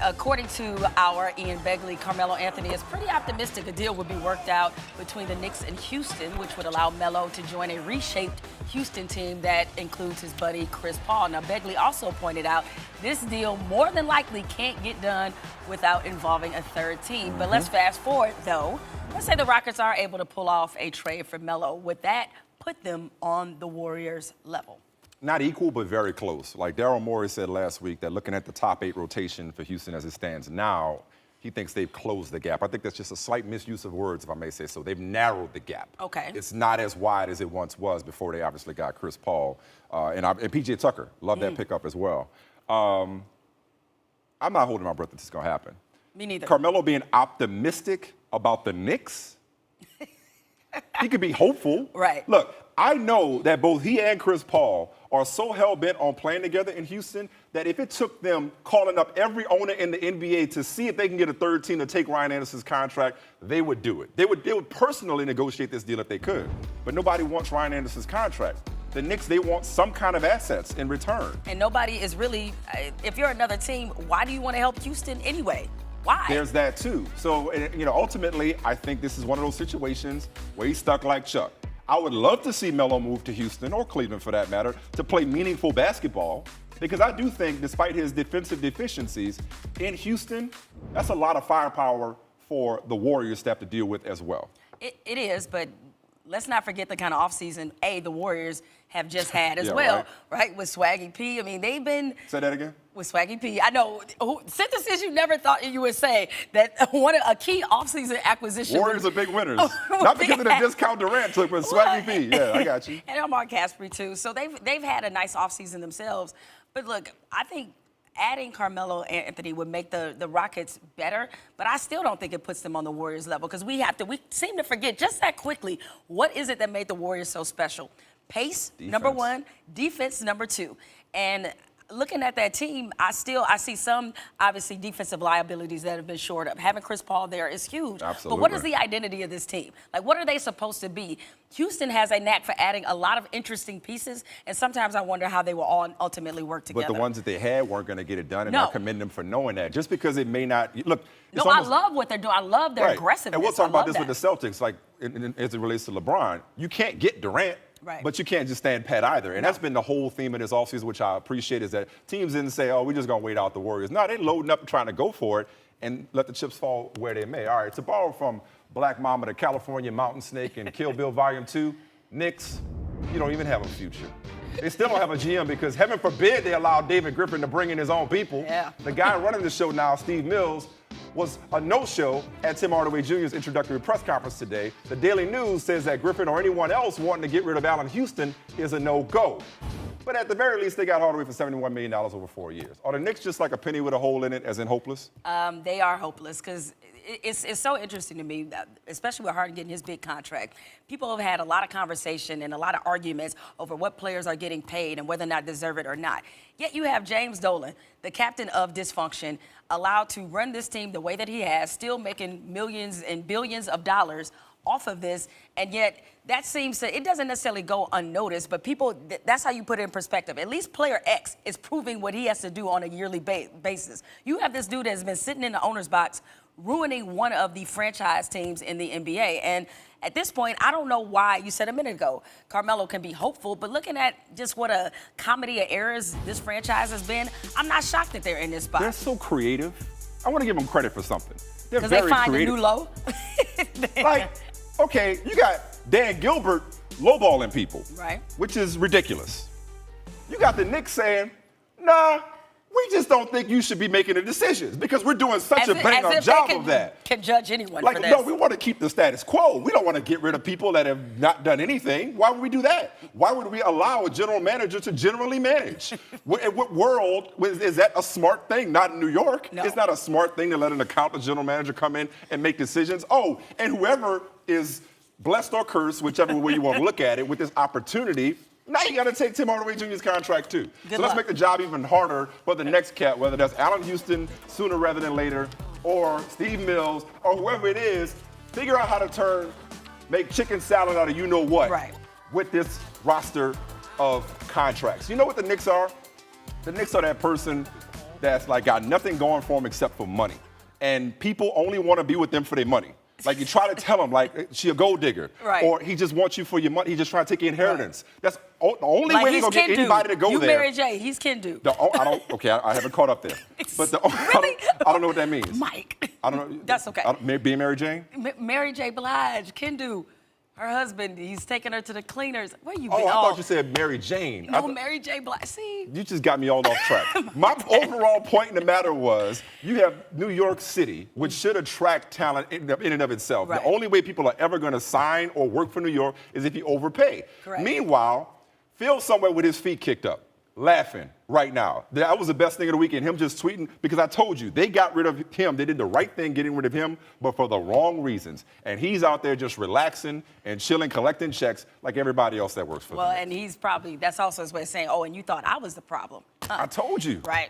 according to our Ian Begley, Carmelo Anthony is pretty optimistic a deal would be worked out between the Knicks and Houston, which would allow Melo to join a reshaped Houston team that includes his buddy Chris Paul. Now, Begley also pointed out this deal more than likely can't get done without involving a third team. But let's fast forward, though. Let's say the Rockets are able to pull off a trade for Melo. Would that put them on the Warriors' level? Not equal, but very close. Like Daryl Morey said last week, that looking at the top 8 rotation for Houston as it stands now, he thinks they've closed the gap. I think that's just a slight misuse of words, if I may say so. They've narrowed the gap. Okay. It's not as wide as it once was before they obviously got Chris Paul. And P.J. Tucker, love that pickup as well. I'm not holding my breath that this is going to happen. Me neither. Carmelo being optimistic about the Knicks, he could be hopeful. Right. Look, I know that both he and Chris Paul are so hell-bent on playing together in Houston that if it took them calling up every owner in the NBA to see if they can get a third team to take Ryan Anderson's contract, they would do it. They would personally negotiate this deal if they could. But nobody wants Ryan Anderson's contract. The Knicks, they want some kind of assets in return. And nobody is really, if you're another team, why do you want to help Houston anyway? Why? There's that too. So, ultimately, I think this is one of those situations where he's stuck like Chuck. I would love to see Melo move to Houston, or Cleveland for that matter, to play meaningful basketball. Because I do think, despite his defensive deficiencies, in Houston, that's a lot of firepower for the Warriors to have to deal with as well. It is, but let's not forget the kind of offseason, the Warriors have just had as well, right? With Swaggy P. I mean, they've been... Say that again? With Swaggy P. I know, sentences you never thought you would say, that a key offseason acquisition... Warriors are big winners. Not because of the discount Durant took, but Swaggy P. Yeah, I got you. And Omar Casper, too. So they've had a nice offseason themselves. But look, I think adding Carmelo Anthony would make the Rockets better, but I still don't think it puts them on the Warriors level, because we seem to forget just that quickly, what is it that made the Warriors so special? Pace, defense. number one, defense, number two. And looking at that team, I see some, obviously, defensive liabilities that have been shored up. Having Chris Paul there is huge. Absolutely. But what is the identity of this team? Like, what are they supposed to be? Houston has a knack for adding a lot of interesting pieces, and sometimes I wonder how they will all ultimately work together. But the ones that they had weren't going to get it done, and No. I commend them for knowing that. Just because it may not look. No, I love what they're doing. I love their aggressiveness. And we'll talk about this that. with the Celtics, like as it relates to LeBron. You can't get Durant. Right. But you can't just stand pat either. And that's been the whole theme of this offseason, which I appreciate, is that teams didn't say, oh, we're just going to wait out the Warriors. No, they're loading up and trying to go for it and let the chips fall where they may. All right, to borrow from Black Mama, the California Mountain Snake, and Kill Bill Volume 2, Knicks, you don't even have a future. They still don't have a GM because, heaven forbid, they allowed David Griffin to bring in his own people. Yeah. The guy running the show now, Steve Mills, was a no-show at Tim Hardaway Jr.'s introductory press conference today. The Daily News says that Griffin or anyone else wanting to get rid of Allen Houston is a no-go. But at the very least, they got Hardaway for $71 million over 4 years. Are the Knicks just like a penny with a hole in it, as in hopeless? They are hopeless, because it's so interesting to me, especially with Harden getting his big contract. People have had a lot of conversation and a lot of arguments over what players are getting paid and whether or not deserve it or not. Yet you have James Dolan, the captain of dysfunction, allowed to run this team the way that he has, still making millions and billions of dollars off of this, and yet that seems to, it doesn't necessarily go unnoticed, but people, that's how you put it in perspective. At least player X is proving what he has to do on a yearly basis. You have this dude that has been sitting in the owner's box, ruining one of the franchise teams in the NBA. And at this point, I don't know why, you said a minute ago, Carmelo can be hopeful, but looking at just what a comedy of errors this franchise has been, I'm not shocked that they're in this spot. They're so creative. I want to give them credit for something. They're Because very they find creative. a new low. Like, okay, you got Dan Gilbert lowballing people, Right. which is ridiculous. You got the Knicks saying, nah, we just don't think you should be making the decisions because we're doing such a bang-up job of that. Can judge anyone Like, for this. no, we want to keep the status quo. We don't want to get rid of people that have not done anything. Why would we do that? Why would we allow a general manager to generally manage? In what world is that a smart thing? Not in New York. No. It's not a smart thing to let an accountant general manager come in and make decisions. Oh, and whoever is blessed or cursed, whichever way you want to look at it, with this opportunity, now you got to take Tim Hardaway Jr.'s contract too. Good So let's luck. make the job even harder for the next cat, whether that's Allen Houston sooner rather than later, or Steve Mills, or whoever it is. Figure out how to make chicken salad out of you know what with this roster of contracts. You know what the Knicks are? The Knicks are that person that's like got nothing going for them except for money. And people only want to be with them for their money. Like you try to tell them, like she a gold digger, right. or he just wants you for your money. He just trying to take your inheritance. Right. That's the only like way he's gonna get anybody to go you there. You Mary J. He's Kendu. I haven't caught up there. But really? I don't know what that means. Mike. I don't know. That's okay. Being Mary Jane. Mary J. Blige, Kendu. Her husband, he's taking her to the cleaners. Where you been? Oh, I thought you said Mary Jane. No, Mary J. Blige. See? You just got me all off track. My overall point in the matter was you have New York City, which should attract talent in and of itself. Right. The only way people are ever going to sign or work for New York is if you overpay. Correct. Meanwhile, Phil's somewhere with his feet kicked up, laughing right now. That was the best thing of the weekend, him just tweeting, because I told you, they got rid of him. They did the right thing getting rid of him, but for the wrong reasons. And he's out there just relaxing and chilling, collecting checks like everybody else that works for them. Well, and he's probably, that's also his way of saying, oh, and you thought I was the problem. I told you. Right.